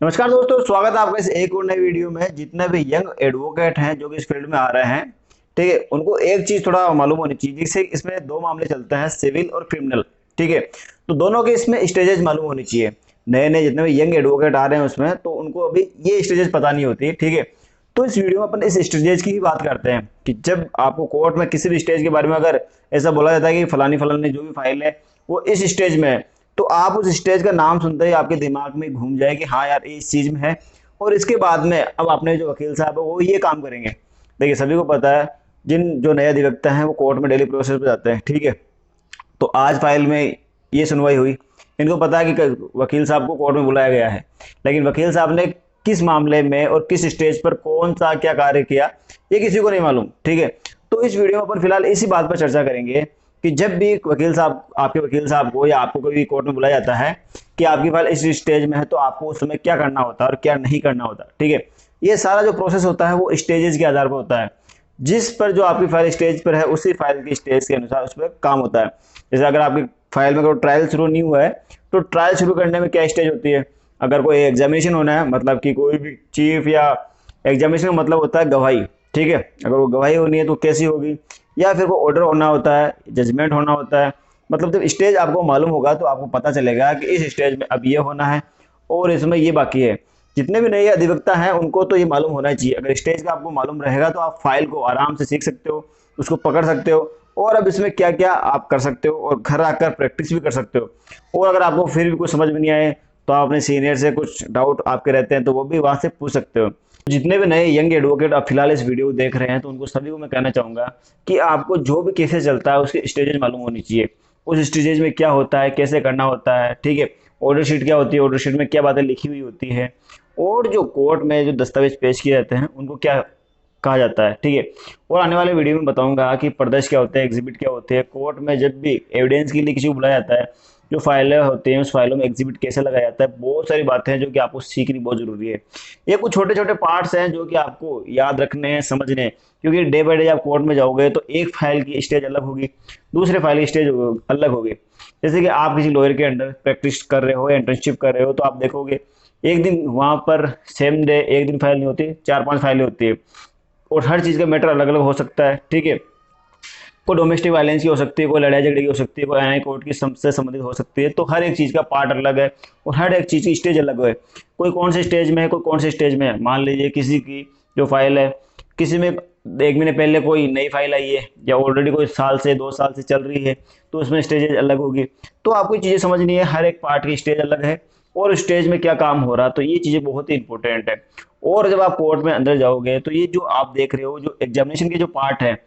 नमस्कार दोस्तों, स्वागत है आपका इस एक और नई वीडियो में। जितने भी यंग एडवोकेट हैं जो कि इस फील्ड में आ रहे हैं, ठीक है, उनको एक चीज थोड़ा मालूम होनी चाहिए। जैसे इसमें दो मामले चलते हैं, सिविल और क्रिमिनल। ठीक है, तो दोनों के इसमें स्टेजेस मालूम होनी चाहिए। नए नए जितने भी यंग एडवोकेट आ रहे हैं उसमें, तो उनको अभी ये स्टेजेस पता नहीं होती। ठीक है, तो इस वीडियो में अपन इस स्टेजेस की ही बात करते हैं कि जब आपको कोर्ट में किसी भी स्टेज के बारे में अगर ऐसा बोला जाता है कि फलानी फलानी जो भी फाइल है वो इस स्टेज में है, तो आप उस स्टेज का नाम सुनते ही आपके दिमाग में घूम जाए कि हाँ यार, ये इस चीज में है। और इसके बाद में अब अपने जो वकील साहब है वो ये काम करेंगे। देखिए, सभी को पता है, जिन जो नए अधिवक्ता हैं वो कोर्ट में डेली प्रोसेस पे जाते हैं। ठीक है, तो आज फाइल में ये सुनवाई हुई, इनको पता है कि वकील साहब को कोर्ट में बुलाया गया है, लेकिन वकील साहब ने किस मामले में और किस स्टेज पर कौन सा क्या कार्य किया ये किसी को नहीं मालूम। ठीक है, तो इस वीडियो में अपन फिलहाल इसी बात पर चर्चा करेंगे कि जब भी वकील साहब आपके वकील साहब को या आपको कोई कोर्ट में बुलाया जाता है कि आपकी फाइल इस स्टेज में है, तो आपको उस समय क्या करना होता है और क्या नहीं करना होता। ठीक है, ये सारा जो प्रोसेस होता है वो स्टेजेस के आधार पर होता है। जिस पर जो आपकी फाइल स्टेज पर है उसी फाइल की स्टेज के अनुसार उस पर काम होता है। जैसे अगर आपकी फाइल में कोई ट्रायल शुरू नहीं हुआ है, तो ट्रायल शुरू करने में क्या स्टेज होती है। अगर कोई एग्जामिनेशन होना है, मतलब कि कोई भी चीफ या एग्जामिनेशन का मतलब होता है गवाही। ठीक है, अगर वो गवाही होनी है तो कैसी होगी, या फिर कोई ऑर्डर होना होता है, जजमेंट होना होता है। मतलब जब स्टेज आपको मालूम होगा तो आपको पता चलेगा कि इस स्टेज में अब ये होना है और इसमें ये बाकी है। जितने भी नए अधिवक्ता हैं उनको तो ये मालूम होना चाहिए। अगर स्टेज का आपको मालूम रहेगा तो आप फाइल को आराम से सीख सकते हो, उसको पकड़ सकते हो, और अब इसमें क्या क्या आप कर सकते हो और घर आकर प्रैक्टिस भी कर सकते हो। और अगर आपको फिर भी कुछ समझ में नहीं आए तो आप अपने सीनियर से कुछ डाउट आपके रहते हैं तो वो भी वहां से पूछ सकते हो। जितने भी नए यंग एडवोकेट आप फिलहाल इस वीडियो को देख रहे हैं, तो उनको सभी को मैं कहना चाहूंगा कि आपको जो भी केसेस चलता है उसकी स्टेजेस मालूम होनी चाहिए। उस स्टेजेस में क्या होता है, कैसे करना होता है। ठीक है, ऑर्डर शीट क्या होती है, ऑर्डर शीट में क्या बातें लिखी हुई होती है, और जो कोर्ट में जो दस्तावेज पेश किए जाते हैं उनको क्या कहा जाता है। ठीक है, और आने वाले वीडियो में बताऊंगा कि प्रदर्श क्या होते हैं, एग्जिबिट क्या होते हैं। कोर्ट में जब भी एविडेंस के लिए किसी को बुलाया जाता है, जो फाइलें होती हैं उस फाइलों में एग्जिबिट कैसे लगाया जाता है, बहुत सारी बातें हैं जो कि आपको सीखनी बहुत जरूरी है। ये कुछ छोटे छोटे पार्ट्स हैं जो कि आपको याद रखने हैं, समझने हैं, क्योंकि डे बाई डे आप कोर्ट में जाओगे तो एक फाइल की स्टेज अलग होगी, दूसरे फाइल की स्टेज अलग होगी। जैसे कि आप किसी लॉयर के अंडर प्रैक्टिस कर रहे हो या इंटर्नशिप कर रहे हो, तो आप देखोगे एक दिन वहां पर सेम डे एक दिन फाइल नहीं होती, चार पांच फाइलें होती है, और हर चीज का मैटर अलग अलग हो सकता है। ठीक है, कोई डोमेस्टिक वायलेंस की हो सकती है, कोई लड़ाई झगड़े की हो सकती है, कोई एनआई कोर्ट की से संबंधित हो सकती है। तो हर एक चीज का पार्ट अलग है और हर एक चीज की स्टेज अलग है। कोई कौन से स्टेज में है, कोई कौन से स्टेज में है। मान लीजिए किसी की जो फाइल है, किसी में 1 महीने पहले कोई नई फाइल आई है या ऑलरेडी कोई साल से 2 साल से चल रही है, तो उसमें स्टेजेस अलग होगी। तो आपको ये चीजें समझनी है, हर एक पार्ट की स्टेज अलग है और स्टेज में क्या काम हो रहा, तो ये चीजें बहुत ही इंपॉर्टेंट है। और जब आप कोर्ट में अंदर जाओगे तो ये जो आप देख रहे हो, जो एग्जामिनेशन के जो पार्ट है,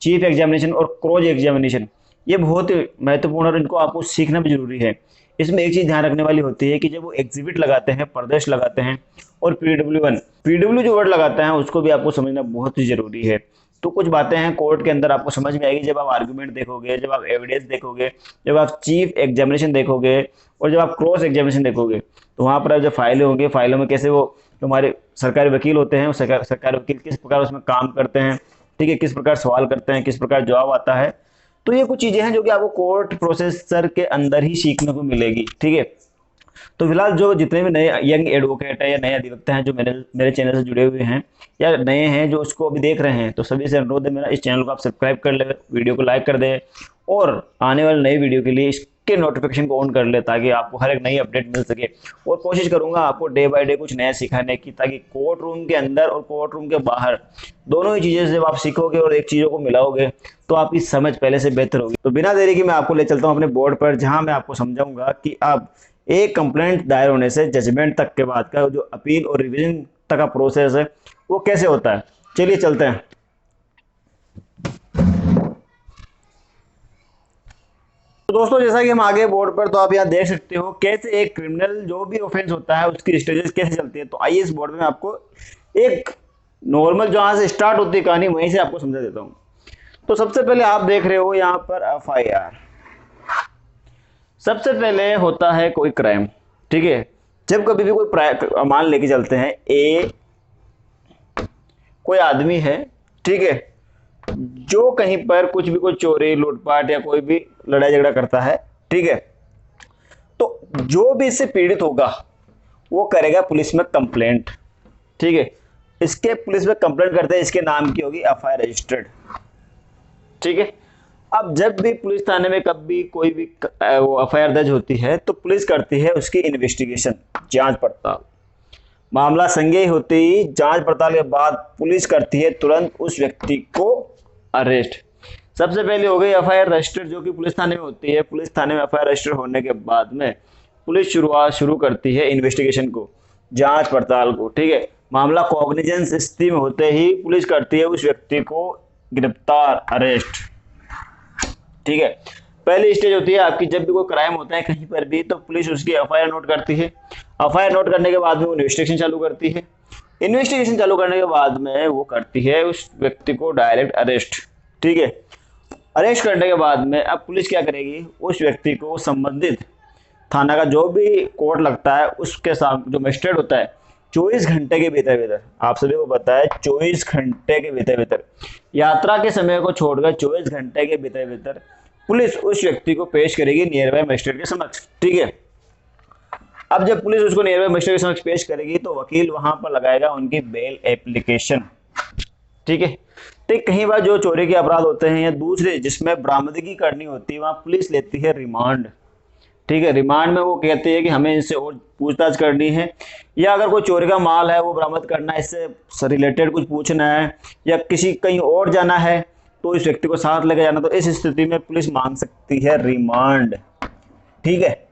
चीफ एग्जामिनेशन और क्रॉस एग्जामिनेशन, ये बहुत ही महत्वपूर्ण और इनको आपको सीखना भी जरूरी है। इसमें एक चीज ध्यान रखने वाली होती है कि जब वो एग्जिबिट लगाते हैं, प्रदर्श लगाते हैं, और पीडब्ल्यू जो वर्ड लगाते हैं उसको भी आपको समझना बहुत ही जरूरी है। तो कुछ बातें हैं कोर्ट के अंदर आपको समझ में आएगी जब आप आर्गुमेंट देखोगे, जब आप एविडेंस देखोगे, जब आप चीफ एग्जामिनेशन देखोगे, और जब आप क्रॉस एग्जामिनेशन देखोगे। तो वहां पर जब फाइलें होंगी, फाइलों में कैसे वो हमारे सरकारी वकील होते हैं, सरकारी वकील किस प्रकार उसमें काम करते हैं, ठीक है, किस प्रकार सवाल करते हैं, किस प्रकार जवाब आता है। तो ये कुछ चीजें हैं जो कि आपको कोर्ट प्रोसेसर के अंदर ही सीखने को मिलेगी। ठीक है, तो फिलहाल जो जितने भी नए यंग एडवोकेट है या नए अधिवक्ता हैं जो मेरे मेरे चैनल से जुड़े हुए हैं या नए हैं जो उसको अभी देख रहे हैं, तो सभी से अनुरोध है मेरा, इस चैनल को आप सब्सक्राइब कर ले, वीडियो को लाइक कर दे, और आने वाले नई वीडियो के लिए इसके नोटिफिकेशन को ऑन कर ले, ताकि आपको हर एक नई अपडेट मिल सके। और कोशिश करूंगा आपको डे बाय डे कुछ नया सिखाने की, ताकि कोर्ट रूम के अंदर और कोर्ट रूम के बाहर दोनों ही चीजें जब आप सीखोगे और एक चीजों को मिलाओगे तो आपकी समझ पहले से बेहतर होगी। तो बिना देरी के मैं आपको ले चलता हूँ अपने बोर्ड पर, जहां मैं आपको समझाऊंगा कि आप एक कंप्लेंट दायर होने से जजमेंट तक के बाद का जो अपील और रिवीजन तक का प्रोसेस है वो कैसे होता है। चलिए चलते हैं। तो दोस्तों, जैसा कि हम आगे बोर्ड पर, तो आप यहाँ देख सकते हो कैसे एक क्रिमिनल जो भी ऑफेंस होता है उसकी स्टेजेस कैसे चलती है। तो आइए इस बोर्ड में आपको एक नॉर्मल जहां से स्टार्ट होती है कहानी वहीं से आपको समझा देता हूँ। तो सबसे पहले आप देख रहे हो यहाँ पर एफआईआर। सबसे पहले होता है कोई क्राइम। ठीक है, जब कभी भी कोई मान लेके चलते हैं ए कोई आदमी है, ठीक है, जो कहीं पर कुछ भी कोई चोरी लूटपाट या कोई भी लड़ाई झगड़ा करता है, ठीक है, तो जो भी इससे पीड़ित होगा वो करेगा पुलिस में कंप्लेंट। ठीक है, इसके पुलिस में कंप्लेंट करते हैं, इसके नाम की होगी एफआईआर रजिस्टर्ड। ठीक है, अब जब भी पुलिस थाने में कभी कोई भी वो एफआईआर दर्ज होती है तो पुलिस करती है उसकी इन्वेस्टिगेशन, जांच पड़ताल। मामला संज्ञेय होते ही जांच पड़ताल के बाद पुलिस करती है तुरंत उस व्यक्ति को अरेस्ट। सबसे पहले हो गई एफआईआर रजिस्टर, जो कि पुलिस थाने में होती है। पुलिस थाने में एफआईआर रजिस्टर होने के बाद में पुलिस शुरू करती है इन्वेस्टिगेशन को, जांच पड़ताल को। ठीक है, मामला कॉग्निजेंस स्थिति में होते ही पुलिस करती है उस व्यक्ति को गिरफ्तार, अरेस्ट। ठीक है, पहली स्टेज होती है आपकी, जब भी कोई क्राइम होता है कहीं पर भी तो पुलिस उसकी एफआईआर नोट करती है। एफआईआर नोट करने के बाद में वो इन्वेस्टिगेशन चालू करती है। इन्वेस्टिगेशन चालू करने के बाद में वो करती है उस व्यक्ति को डायरेक्ट अरेस्ट। ठीक है, अरेस्ट करने के बाद में अब पुलिस क्या करेगी, उस व्यक्ति को संबंधित थाना का जो भी कोर्ट लगता है उसके साथ जो मजिस्ट्रेट होता है 24 घंटे के भीतर भीतर, आप सभी को पता है 24 घंटे के भीतर भीतर, यात्रा के समय को छोड़कर 24 घंटे के भीतर भीतर पुलिस उस व्यक्ति को पेश करेगी नियर बाय मजिस्ट्रेट के समक्ष। ठीक है, अब जब पुलिस उसको नियर बाय मजिस्ट्रेट के समक्ष पेश करेगी तो वकील वहां पर लगाएगा उनकी बेल एप्लीकेशन। ठीक है, तो कई बार जो चोरी के अपराध होते हैं या दूसरे जिसमें बरामदगी करनी होती है वहां पुलिस लेती है रिमांड। ठीक है, रिमांड में वो कहते हैं कि हमें इनसे और पूछताछ करनी है, या अगर कोई चोरी का माल है वो बरामद करना है, इससे रिलेटेड कुछ पूछना है या किसी कहीं और जाना है तो इस व्यक्ति को साथ लेकर जाना, तो इस स्थिति में पुलिस मांग सकती है रिमांड। ठीक है,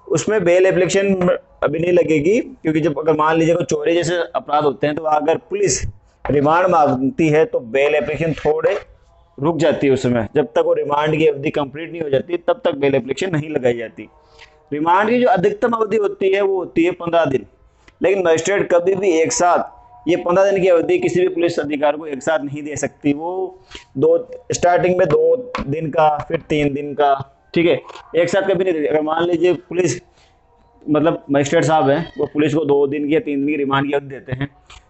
उसमें बेल एप्लीकेशन अभी नहीं लगेगी, क्योंकि जब अगर मान लीजिए कोई चोरी जैसे अपराध होते हैं तो अगर पुलिस रिमांड मांगती है तो बेल एप्लीकेशन थोड़े रुक जाती है। उस समय जब तक वो रिमांड की अवधि कंप्लीट नहीं हो जाती तब तक बेल एप्लीकेशन नहीं लगाई जाती। रिमांड की जो अधिकतम अवधि होती है वो होती है 15 दिन, लेकिन मजिस्ट्रेट कभी भी एक साथ ये 15 दिन की अवधि किसी भी पुलिस अधिकारी को एक साथ नहीं दे सकती। वो स्टार्टिंग में 2 दिन का, फिर 3 दिन का, ठीक है, एक साथ कभी नहीं देती। अगर मान लीजिए पुलिस मतलब मजिस्ट्रेट साहब हैं, वो पुलिस को 2 दिन की या 3 दिन की रिमांड की अवधि देते हैं,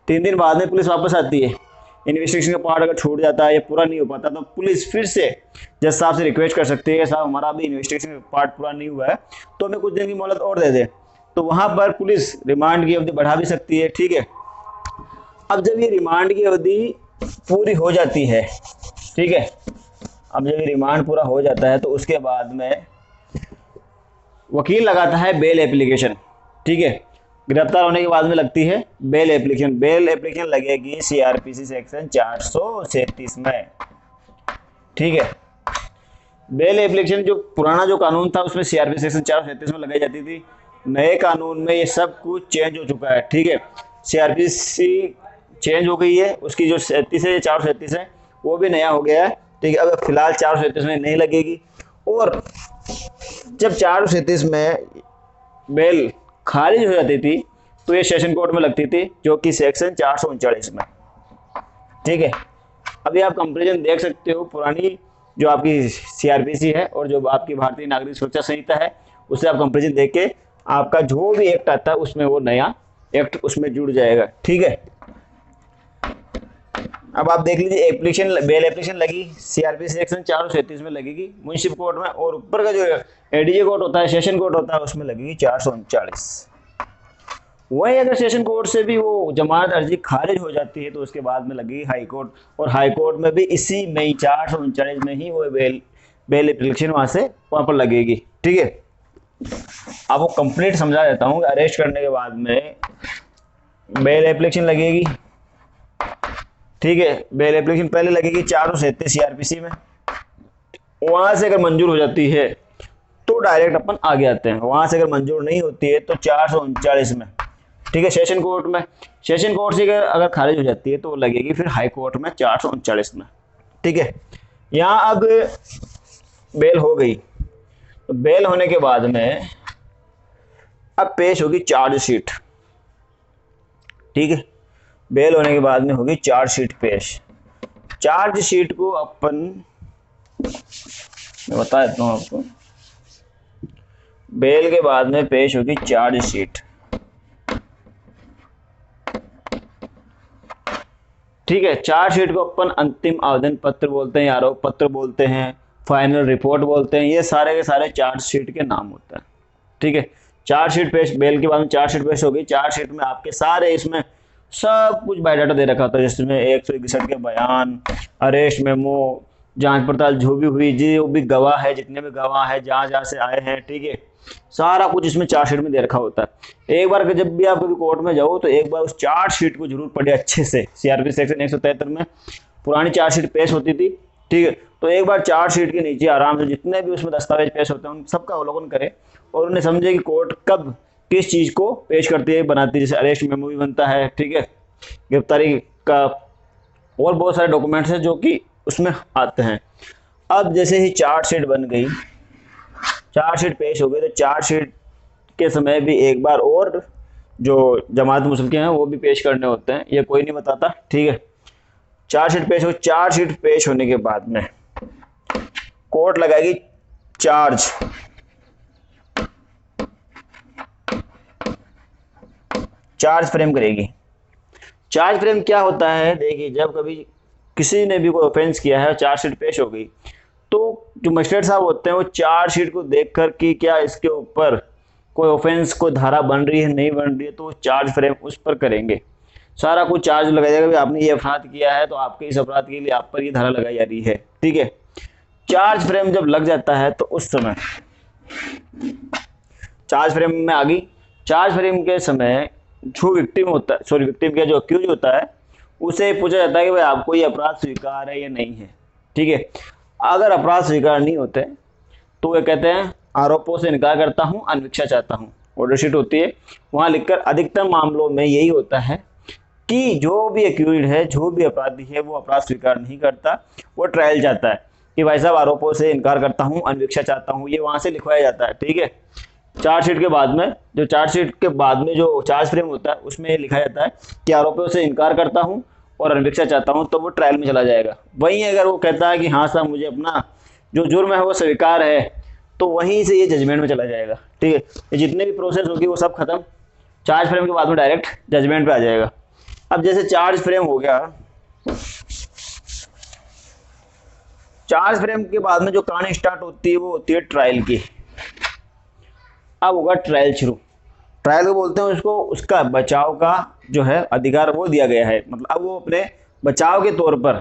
3 दिन बाद में पुलिस वापस आती है, इन्वेस्टिगेशन का पार्ट अगर छूट जाता है या पूरा नहीं हो पाता तो पुलिस फिर से जज साहब से रिक्वेस्ट कर सकती है, साहब हमारा भी इन्वेस्टिगेशन का पार्ट पूरा नहीं हुआ है तो हमें कुछ दिन की मोहलत और दे दे, तो वहां पर पुलिस रिमांड की अवधि बढ़ा भी सकती है। ठीक है, अब जब ये रिमांड की अवधि पूरी हो जाती है, ठीक है, अब जब ये रिमांड पूरा हो जाता है तो उसके बाद में वकील लगाता है बेल एप्लीकेशन। ठीक है, गिरफ्तार होने के बाद में लगती है बेल एप्लीकेशन। बेल एप्लीकेशन लगेगी सीआरपीसी सेक्शन 437 में। ठीक है, बेल एप्लीकेशन जो पुराना जो कानून था उसमें सीआरपीसी सेक्शन 437 में लगाई जाती थी, नए कानून में ये सब कुछ चेंज हो चुका है। ठीक है, सीआरपीसी चेंज हो गई है, उसकी जो 37 है 437 है वो भी नया हो गया है। ठीक है, अब फिलहाल 437 में नहीं लगेगी, और जब 437 में बेल खारिज हो जाती थी तो ये सेशन कोर्ट में लगती थी, जो कि सेक्शन 439 में। ठीक है, अभी आप कंपैरिजन देख सकते हो, पुरानी जो आपकी सीआरपीसी है और जो आपकी भारतीय नागरिक सुरक्षा संहिता है उससे आप कंपैरिजन देख के आपका जो भी एक्ट आता है उसमें वो नया एक्ट उसमें जुड़ जाएगा। ठीक है, अब आप देख लीजिए एप्लीकेशन, बेल एप्लीकेशन लगी सीआरपीसी सेक्शन 437 में लगेगी म्युनिसिपल कोर्ट में, और ऊपर का जो एडीजे कोर्ट होता है, सेशन कोर्ट होता है, उसमें लगेगी 439। वही अगर सेशन कोर्ट से भी वो जमानत अर्जी खारिज हो जाती है तो उसके बाद में लगेगी हाई कोर्ट, और हाई कोर्ट में भी इसी में 439 में ही वो बेल एप्लीकेशन वहां पर लगेगी। ठीक है, अब वो कंप्लीट समझा देता हूँ। अरेस्ट करने के बाद में बेल एप्लीकेशन लगेगी। ठीक है, बेल एप्लीकेशन पहले लगेगी 437 सीआरपीसी में, वहां से अगर मंजूर हो जाती है तो डायरेक्ट अपन आगे आते हैं, वहां से अगर मंजूर नहीं होती है तो 439 में। ठीक है, सेशन कोर्ट में, सेशन कोर्ट से अगर खारिज हो जाती है तो लगेगी फिर हाई कोर्ट में 439 में। ठीक है, यहाँ अब बेल हो गई, तो बेल होने के बाद में अब पेश होगी चार्जशीट। ठीक है, बेल होने के बाद में होगी चार्जशीट पेश। चार्जशीट को अपन मैं बता देता हूं आपको, बेल के बाद में पेश होगी चार्जशीट। ठीक है, चार्जशीट को अपन अंतिम आवेदन पत्र बोलते हैं, आरोप पत्र बोलते हैं, फाइनल रिपोर्ट बोलते हैं, ये सारे के सारे चार्जशीट के नाम होते हैं। ठीक है, चार्जशीट पेश, बेल के बाद में चार्जशीट पेश होगी। चार्जशीट में आपके सारे इसमें सब कुछ बायोडाटा दे रखा होता है, जिसमें 161 के बयान, अरेस्ट मेमो, जांच पड़ताल जो भी हुई, जो भी गवाह है, जितने भी गवाह है, जहाँ जहाँ से आए हैं, ठीक है, सारा कुछ इसमें चार्जशीट में दे रखा होता है। एक बार जब भी आप कभी कोर्ट में जाओ तो एक बार उस चार्जशीट को जरूर पढ़े अच्छे से। सीआरपी सेक्शन 173 में पुरानी चार्जशीट पेश होती थी, ठीक है, तो एक बार चार्जशीट के नीचे आराम से जितने भी उसमें दस्तावेज पेश होते हैं उन सबका अवलोकन करें और उन्हें समझे कि कोर्ट कब किस चीज को पेश करती है, बनाती है। जैसे अरेस्ट मेमो भी बनता है, ठीक है, गिरफ्तारी का, और बहुत सारे डॉक्यूमेंट्स हैं जो कि उसमें आते हैं। अब जैसे ही चार्जशीट बन गई, चार्जशीट पेश हो गई, तो चार्जशीट के समय भी एक बार और जो जमात मुसलके हैं वो भी पेश करने होते हैं, ये कोई नहीं बताता, ठीक है। चार्जशीट पेश हो, चार्जशीट पेश होने के बाद में कोर्ट लगाएगी चार्ज फ्रेम करेगी। चार्ज फ्रेम क्या होता है, देखिए, जब कभी किसी ने भी कोई ऑफेंस किया है, चार्जशीट पेश हो गई, तो जो मजिस्ट्रेट साहब होते हैं वो चार्जशीट को देखकर कि क्या इसके ऊपर कोई ऑफेंस, कोई धारा बन रही है, नहीं बन रही है, तो चार्ज फ्रेम उस पर करेंगे। सारा कुछ चार्ज लगाया जाएगा, आपने ये अपराध किया है तो आपके इस अपराध के लिए आप पर ये धारा लगाई जा रही है, ठीक है। चार्ज फ्रेम जब लग जाता है तो उस समय चार्ज फ्रेम में आ गई। चार्ज फ्रेम के समय जो विक्टिम होता है, सॉरी विक्टिम का जो अक्यूज होता है, उसे पूछा जाता है कि भाई आपको ये अपराध स्वीकार है या नहीं है, ठीक है। अगर अपराध स्वीकार नहीं होते तो वे कहते हैं आरोपों से इनकार करता हूं, अन्वीक्षा चाहता हूं, ऑर्डर शीट होती है, वहां लिखकर अधिकतर मामलों में यही होता है कि जो भी अक्यूज्ड है, जो भी अपराधी है, वो अपराध स्वीकार नहीं करता, वो ट्रायल जाता है कि भाई साहब आरोपों से इनकार करता हूं, अन्वीक्षा चाहता हूं, ये वहां से लिखवाया जाता है, ठीक है। चार्जशीट के बाद में, जो चार्जशीट के बाद में जो चार्ज फ्रेम होता है उसमें लिखा जाता है कि आरोपियों से इनकार करता हूं और अन्वीक्षा चाहता हूं, तो वो ट्रायल में चला जाएगा। वहीं अगर वो कहता है कि हाँ साहब मुझे अपना जो जुर्म है वो स्वीकार है, तो वहीं से ये जजमेंट में चला जाएगा, ठीक है। ये जितने भी प्रोसेस होगी वो सब खत्म, चार्ज फ्रेम के बाद में डायरेक्ट जजमेंट पे आ जाएगा। अब जैसे चार्ज फ्रेम हो गया, चार्ज फ्रेम के बाद में जो कहानी स्टार्ट होती है वो होती है ट्रायल की। अब होगा ट्रायल शुरू। ट्रायल को बोलते हैं उसको, उसका बचाव का जो है अधिकार वो दिया गया है, मतलब अब वो अपने बचाव के तौर पर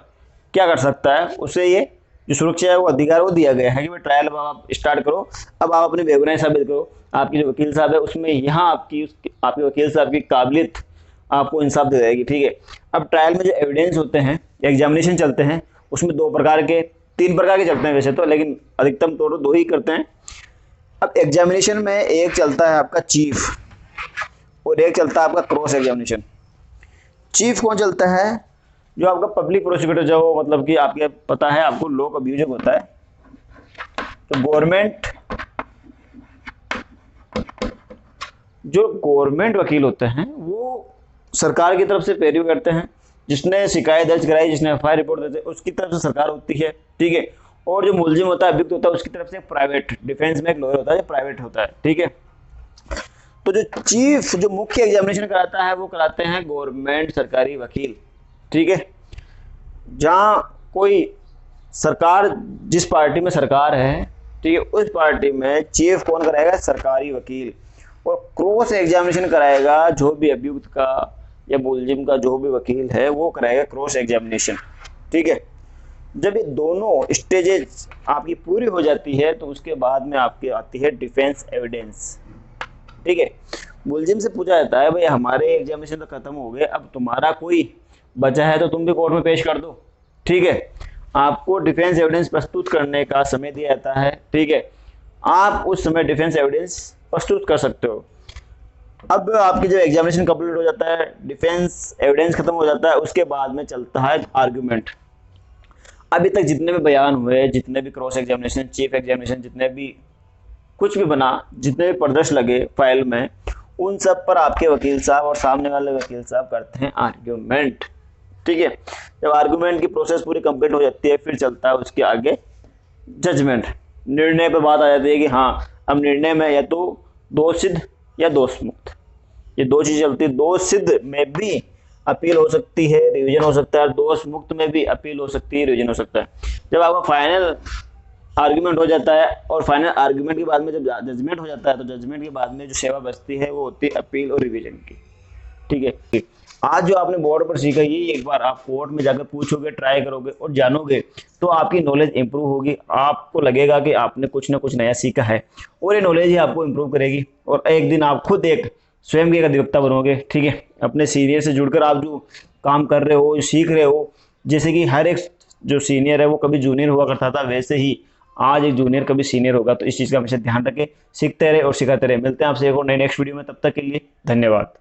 क्या कर सकता है, उसे ये जो सुरक्षा है वो अधिकार वो दिया गया है कि भाई ट्रायल अब आप स्टार्ट करो, अब आप अपनी बेगुनाही साबित करो। आपकी जो वकील साहब है उसमें यहाँ आपके वकील साहब की काबिलियत आपको इंसाफ दे जाएगी, ठीक है। अब ट्रायल में जो एविडेंस होते हैं, एग्जामिनेशन चलते हैं, उसमें तीन प्रकार के चलते हैं वैसे तो, लेकिन अधिकतम तौर पर दो ही करते हैं। अब एग्जामिनेशन में एक चलता है आपका चीफ और एक चलता है आपका क्रॉस एग्जामिनेशन। चीफ कौन चलता है, जो आपका पब्लिक प्रोसिक्यूटर, जो मतलब कि आपके पता है आपको लॉ का अब्यूज होता है, तो गवर्नमेंट वकील होते हैं वो सरकार की तरफ से पैरवी करते हैं, जिसने शिकायत दर्ज कराई, जिसने एफआईआर रिपोर्ट देते उसकी तरफ से सरकार होती है, ठीक है। और जो मुलजिम होता है, अभियुक्त होता है, उसकी तरफ से प्राइवेट, डिफेंस में एक लॉयर होता है जो प्राइवेट होता है, ठीक है। तो जो चीफ, जो मुख्य एग्जामिनेशन कराता है वो कराते हैं गवर्नमेंट सरकारी वकील, ठीक है। जहां कोई सरकार, जिस पार्टी में सरकार है, ठीक है, उस पार्टी में चीफ कौन कराएगा, सरकारी वकील। और क्रॉस एग्जामिनेशन कराएगा जो भी अभियुक्त का या मुलजिम का जो भी वकील है वो कराएगा क्रॉस एग्जामिनेशन, ठीक है। जब ये दोनों स्टेजेस आपकी पूरी हो जाती है तो उसके बाद में आपकी आती है डिफेंस एविडेंस, ठीक है। मुलजिम से पूछा जाता है भाई हमारे एग्जामिनेशन तो खत्म हो गए, अब तुम्हारा कोई बचा है तो तुम भी कोर्ट में पेश कर दो, ठीक है। आपको डिफेंस एविडेंस प्रस्तुत करने का समय दिया जाता है, ठीक है। आप उस समय डिफेंस एविडेंस प्रस्तुत कर सकते हो। अब आपकी जब एग्जामिनेशन कंप्लीट हो जाता है, डिफेंस एविडेंस खत्म हो जाता है, उसके बाद में चलता है आर्गुमेंट। अभी तक जितने भी बयान हुए, जितने भी क्रॉस एग्जामिनेशन, चीफ एग्जामिनेशन, जितने भी कुछ भी बना, जितने भी प्रदर्शन लगे फाइल में, उन सब पर आपके वकील साहब और सामने वाले वकील साहब करते हैं आर्गुमेंट, ठीक है। जब आर्गुमेंट की प्रोसेस पूरी कंप्लीट हो जाती है फिर चलता है उसके आगे जजमेंट। निर्णय पे बात आ जाती है कि हाँ अब निर्णय में या तो दोष सिद्ध या दोष मुक्त, ये दो चीजें चलती है। दोष सिद्ध में भी अपील हो सकती है, रिवीजन हो सकता है, दोष मुक्त में भी अपील हो सकती है, रिवीजन हो सकता है। जब आपका फाइनल आर्ग्यूमेंट हो जाता है, और फाइनल आर्ग्यूमेंट के बाद में जब जजमेंट हो जाता है तो जजमेंट के बाद में जो सेवा बचती है वो होती है अपील और रिवीजन की। ठीक है, आज जो आपने बोर्ड पर सीखा ये एक बार आप कोर्ट में जाकर पूछोगे, ट्राई करोगे और जानोगे तो आपकी नॉलेज इंप्रूव होगी। आपको लगेगा कि आपने कुछ ना कुछ नया सीखा है, और ये नॉलेज ही आपको इंप्रूव करेगी, और एक दिन आप खुद एक स्वयं के एक अधिवक्ता बनोगे। ठीक है, अपने सीनियर से जुड़कर आप जो काम कर रहे हो, सीख रहे हो, जैसे कि हर एक जो सीनियर है वो कभी जूनियर हुआ करता था, वैसे ही आज एक जूनियर कभी सीनियर होगा। तो इस चीज़ का हमेशा ध्यान रखें, सीखते रहे और सिखाते रहे। मिलते हैं आपसे एक और नए नेक्स्ट वीडियो में, तब तक के लिए धन्यवाद।